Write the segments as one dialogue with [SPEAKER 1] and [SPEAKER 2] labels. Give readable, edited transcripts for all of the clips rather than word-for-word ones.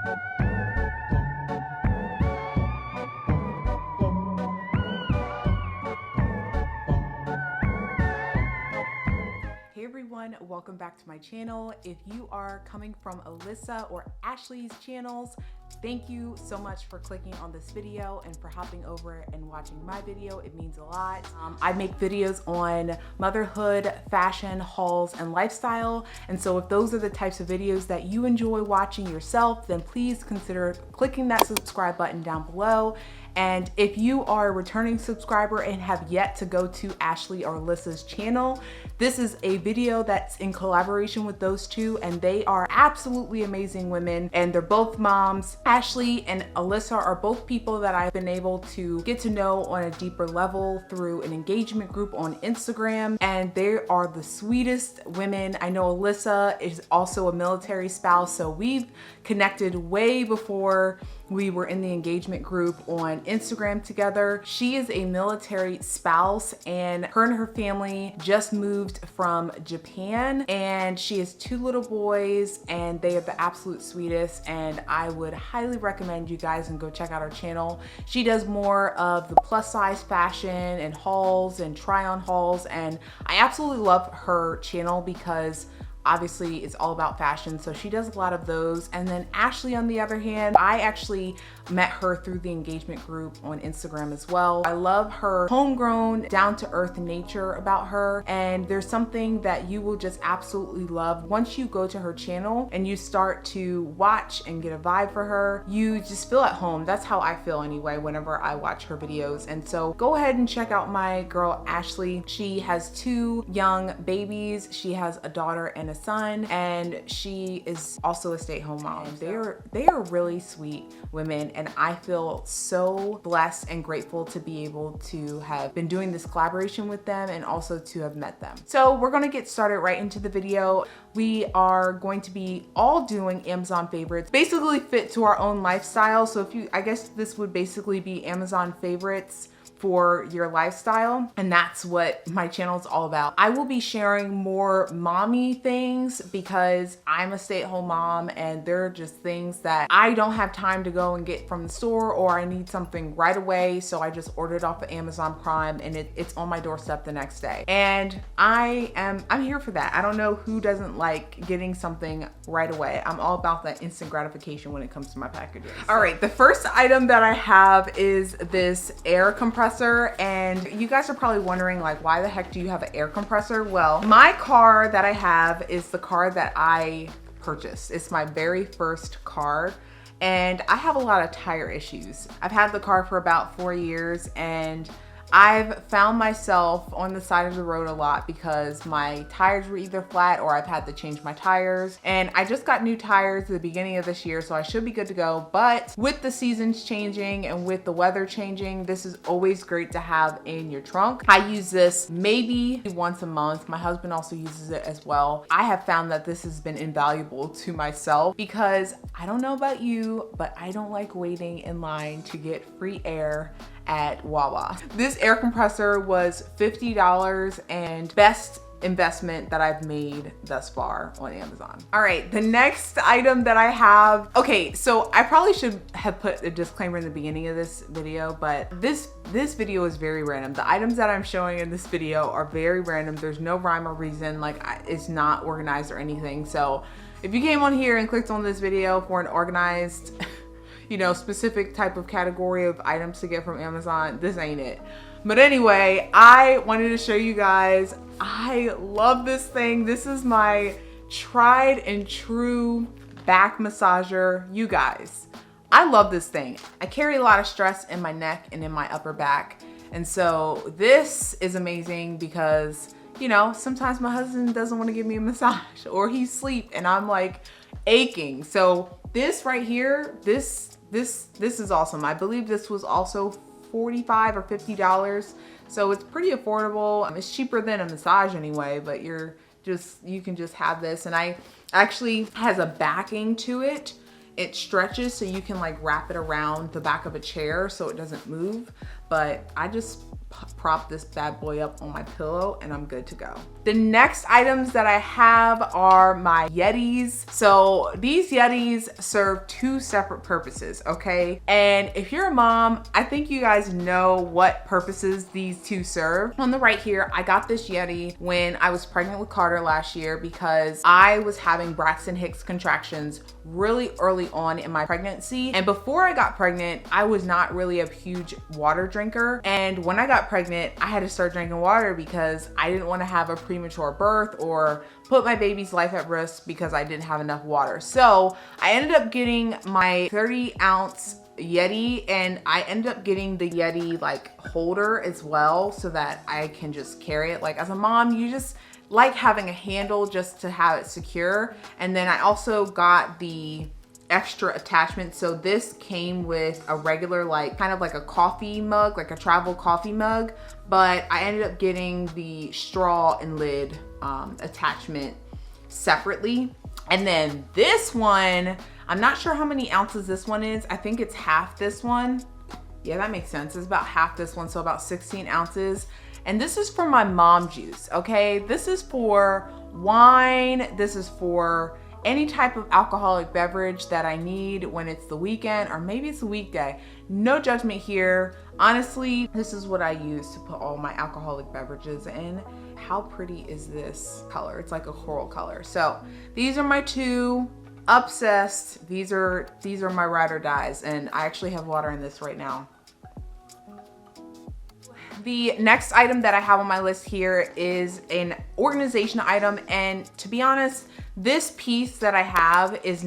[SPEAKER 1] Hey everyone, welcome back to my channel. If you are coming from Alyssa or Ashley's channels, thank you so much for clicking on this video and for hopping over and watching my video. It means a lot. I make videos on motherhood, fashion, hauls, and lifestyle. And so if those are the types of videos that you enjoy watching yourself, then please consider clicking that subscribe button down below. And if you are a returning subscriber and have yet to go to Ashley or Alyssa's channel, this is a video that's in collaboration with those two, and they are absolutely amazing women, and they're both moms. Ashley and Alyssa are both people that I've been able to get to know on a deeper level through an engagement group on Instagram, and they are the sweetest women. I know Alyssa is also a military spouse, so we've connected way before we were in the engagement group on Instagram together. She is a military spouse, and her family just moved from Japan, and she has 2 little boys, and they are the absolute sweetest, and I would highly recommend you guys and go check out her channel. She does more of the plus size fashion and hauls and try on hauls, and I absolutely love her channel because obviously it's all about fashion, so she does a lot of those. And then Ashley, on the other hand, I actually met her through the engagement group on Instagram as well. I love her homegrown, down-to-earth nature about her, and there's something that you will just absolutely love. Once you go to her channel and you start to watch and get a vibe for her, you just feel at home. That's how I feel anyway whenever I watch her videos. And so go ahead and check out my girl Ashley. She has 2 young babies. She has a daughter and a son, and she is also a stay-at-home mom. They are really sweet women, and I feel so blessed and grateful to be able to have been doing this collaboration with them and also to have met them. So we're gonna get started right into the video. We are going to be all doing Amazon favorites, basically fit to our own lifestyle. So I guess this would basically be Amazon favorites for your lifestyle, and that's what my channel is all about. I will be sharing more mommy things because I'm a stay-at-home mom, and there are just things that I don't have time to go and get from the store, or I need something right away, so I just ordered off of Amazon Prime, and it's on my doorstep the next day. And I'm here for that. I don't know who doesn't like getting something right away. I'm all about that instant gratification when it comes to my packages. All right, the first item that I have is this air compressor. And you guys are probably wondering, like, why the heck do you have an air compressor? Well, my car that I have is the car that I purchased. It's my very first car, and I have a lot of tire issues. I've had the car for about 4 years, and I've found myself on the side of the road a lot because my tires were either flat or I've had to change my tires. And I just got new tires at the beginning of this year, so I should be good to go. But with the seasons changing and with the weather changing, this is always great to have in your trunk. I use this maybe once a month. My husband also uses it as well. I have found that this has been invaluable to myself because I don't know about you, but I don't like waiting in line to get free air at Wawa. This air compressor was $50 and best investment that I've made thus far on Amazon. All right, the next item that I have, okay, so I probably should have put a disclaimer in the beginning of this video, but this video is very random. The items that I'm showing in this video are very random. There's no rhyme or reason, like it's not organized or anything. So if you came on here and clicked on this video for an organized specific type of category of items to get from Amazon, this ain't it. But anyway, I wanted to show you guys, I love this thing. This is my tried and true back massager. You guys, I love this thing. I carry a lot of stress in my neck and in my upper back. And so this is amazing because, sometimes my husband doesn't want to give me a massage or he's asleep and I'm like aching. So this right here, this is awesome. I believe this was also $45 or $50. So it's pretty affordable. It's cheaper than a massage anyway, but you can just have this. And I actually has a backing to it. It stretches so you can like wrap it around the back of a chair so it doesn't move. But I just prop this bad boy up on my pillow and I'm good to go. The next items that I have are my Yetis. So these Yetis serve two separate purposes, okay? And if you're a mom, I think you guys know what purposes these two serve. On the right here, I got this Yeti when I was pregnant with Carter last year because I was having Braxton Hicks contractions really early on in my pregnancy. And before I got pregnant, I was not really a huge water drinker. And when I got pregnant, I had to start drinking water because I didn't want to have a premature birth or put my baby's life at risk because I didn't have enough water. So I ended up getting my 30-ounce Yeti, and I ended up getting the Yeti like holder as well so that I can just carry it. Like as a mom, you just like having a handle just to have it secure. And then I also got the extra attachment. So this came with a regular, like kind of like a coffee mug, like a travel coffee mug, but I ended up getting the straw and lid attachment separately. And then this one, I'm not sure how many ounces this one is. I think it's half this one. Yeah, that makes sense. It's about half this one, so about 16 ounces. And this is for my mom juice, okay? This is for wine. This is for any type of alcoholic beverage that I need when it's the weekend or maybe it's a weekday. No judgment here. Honestly, this is what I use to put all my alcoholic beverages in. How pretty is this color? It's like a coral color. So these are my two. Obsessed. These are my ride or dies, and I actually have water in this right now. The next item that I have on my list here is an organization item, and to be honest, this piece that I have does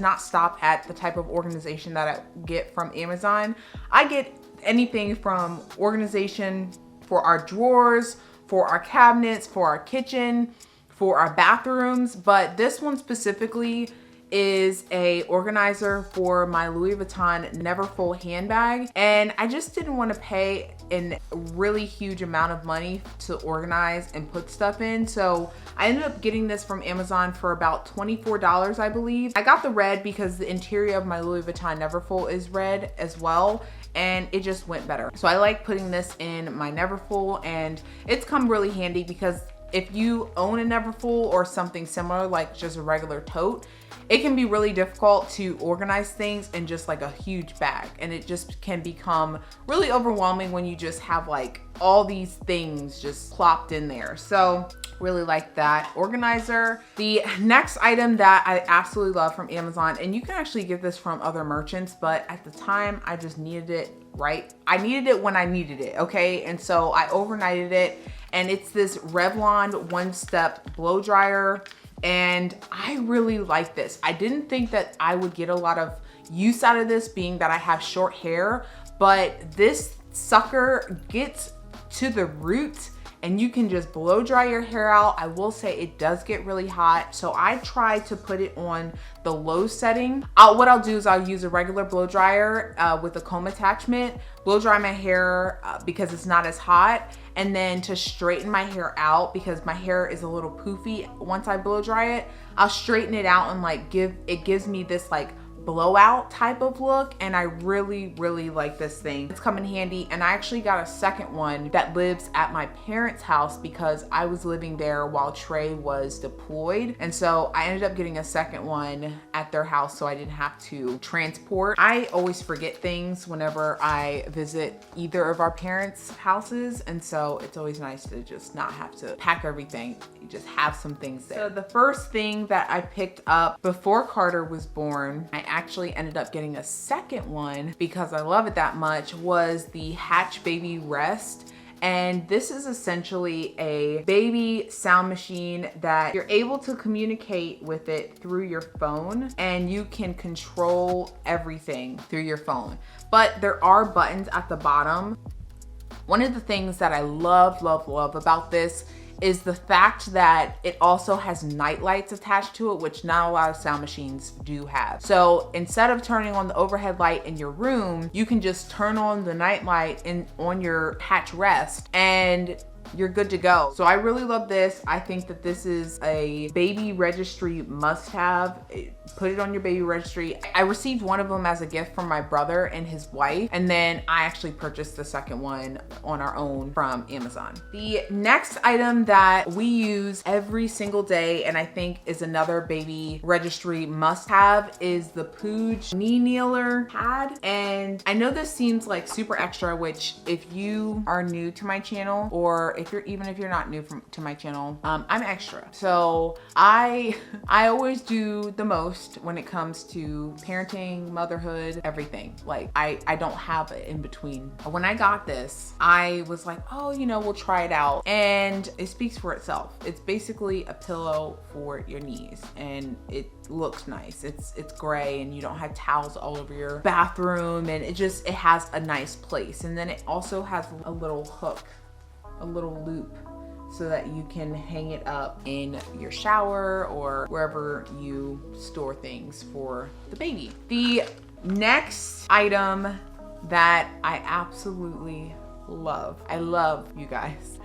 [SPEAKER 1] not stop at the type of organization that I get from Amazon. I get anything from organization for our drawers, for our cabinets, for our kitchen, for our bathrooms, but this one specifically is a organizer for my Louis Vuitton Neverfull handbag. And I just didn't want to pay a really huge amount of money to organize and put stuff in. So I ended up getting this from Amazon for about $24, I believe. I got the red because the interior of my Louis Vuitton Neverfull is red as well, and it just went better. So I like putting this in my Neverfull, and it's come really handy because if you own a Neverfull or something similar, like just a regular tote, it can be really difficult to organize things in just like a huge bag, and it just can become really overwhelming when you just have like all these things just plopped in there. So really like that organizer. The next item that I absolutely love from Amazon, and you can actually get this from other merchants, but at the time I just needed it, right? I needed it when I needed it, okay? And so I overnighted it, and it's this Revlon one-step blow dryer. And I really like this. I didn't think that I would get a lot of use out of this, being that I have short hair, but this sucker gets to the root and you can just blow dry your hair out. I will say it does get really hot, so I try to put it on the low setting. What I'll do is I'll use a regular blow dryer with a comb attachment, blow dry my hair because it's not as hot, and then to straighten my hair out, because my hair is a little poofy once I blow dry it, I'll straighten it out and like it gives me this like blowout type of look, and I really like this thing. It's come in handy, and I actually got a second one that lives at my parents' house because I was living there while Trey was deployed, and so I ended up getting a second one at their house so I didn't have to transport. I always forget things whenever I visit either of our parents' houses, and so it's always nice to just not have to pack everything. You just have some things there. So the first thing that I picked up before Carter was born, I actually ended up getting a second one because I love it that much, was the Hatch Baby Rest. And this is essentially a baby sound machine that you're able to communicate with it through your phone, and you can control everything through your phone. But there are buttons at the bottom. One of the things that I love about this is the fact that it also has night lights attached to it, which not a lot of sound machines do have. So instead of turning on the overhead light in your room, you can just turn on the night light on your Hatch Rest, and you're good to go. So I really love this. I think that this is a baby registry must-have. put it on your baby registry. I received one of them as a gift from my brother and his wife, and then I actually purchased the second one on our own from Amazon. The next item that we use every single day, and I think is another baby registry must have, is the Pooge knee kneeler pad. And I know this seems like super extra, which if you are new to my channel, or even if you're not new to my channel, I'm extra. So I always do the most when it comes to parenting, motherhood, everything. Like I don't have it in between. When I got this, I was like, oh, you know, we'll try it out. And it speaks for itself. It's basically a pillow for your knees, and it looks nice. It's gray, and you don't have towels all over your bathroom, and it has a nice place. And then it also has a little hook, a little loop, so that you can hang it up in your shower or wherever you store things for the baby. The next item that I absolutely love, you guys.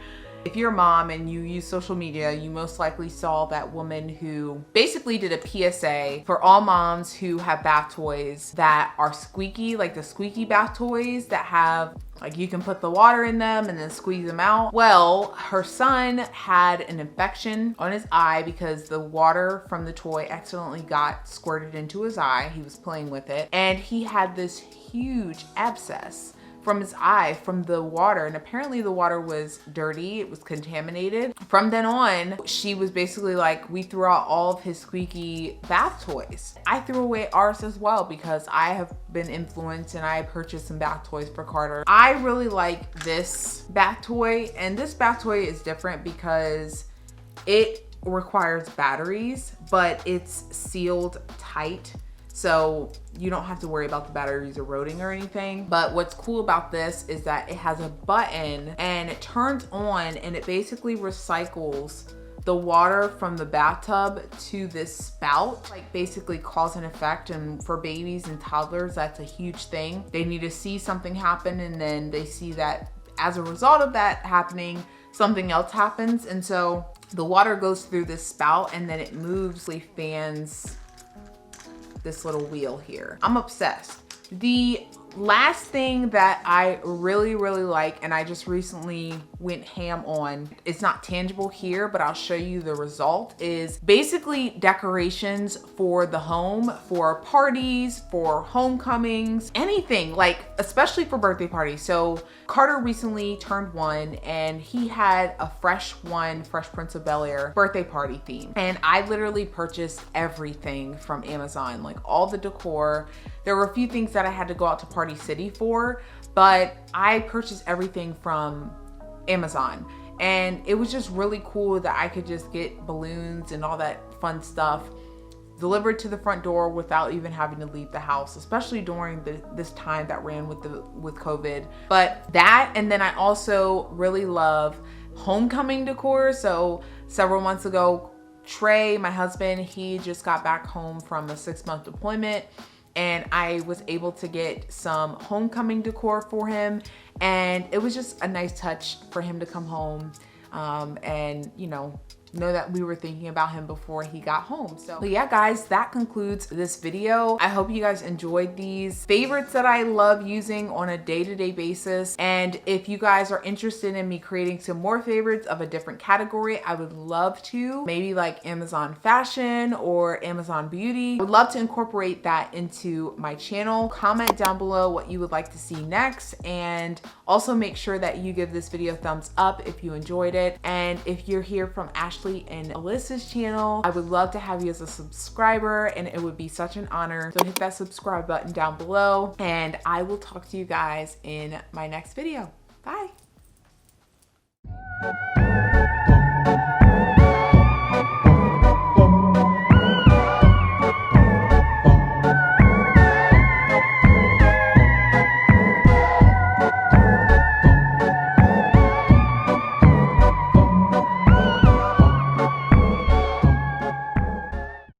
[SPEAKER 1] If you're a mom and you use social media, you most likely saw that woman who basically did a PSA for all moms who have bath toys that are squeaky, like the squeaky bath toys that have, like, you can put the water in them and then squeeze them out. Well, her son had an infection on his eye because the water from the toy accidentally got squirted into his eye. He was playing with it, and he had this huge abscess from his eye from the water, and apparently the water was dirty, it was contaminated. From then on, she was basically like, we threw out all of his squeaky bath toys. I threw away ours as well because I have been influenced and I purchased some bath toys for Carter. I really like this bath toy, and this bath toy is different because it requires batteries, but it's sealed tight. So you don't have to worry about the batteries eroding or anything. But what's cool about this is that it has a button and it turns on, and it basically recycles the water from the bathtub to this spout, like basically cause and effect. And for babies and toddlers, that's a huge thing. They need to see something happen, and then they see that as a result of that happening, something else happens. And so the water goes through this spout, and then it moves, fans this little wheel here. I'm obsessed. The last thing that I really like, and I just recently went ham on, it's not tangible here, but I'll show you the result, is basically decorations for the home, for parties, for homecomings, anything, like especially for birthday parties. So Carter recently turned 1, and he had a Fresh Prince of Bel-Air birthday party theme. And I literally purchased everything from Amazon, like all the decor. There were a few things that I had to go out to Party City for, but I purchased everything from Amazon. And it was just really cool that I could just get balloons and all that fun stuff delivered to the front door without even having to leave the house, especially during this time that ran with COVID. But that, and then I also really love homecoming decor. So several months ago, Trey, my husband, he just got back home from a 6-month deployment, and I was able to get some homecoming decor for him. And it was just a nice touch for him to come home and, know that we were thinking about him before he got home. So but yeah, guys, that concludes this video. I hope you guys enjoyed these favorites that I love using on a day-to-day basis. And if you guys are interested in me creating some more favorites of a different category, I would love to, maybe like Amazon fashion or Amazon beauty. I would love to incorporate that into my channel. Comment down below what you would like to see next, and also make sure that you give this video a thumbs up if you enjoyed it. And if you're here from Ashley and Alyssa's channel, I would love to have you as a subscriber, and it would be such an honor. So hit that subscribe button down below, and I will talk to you guys in my next video. Bye.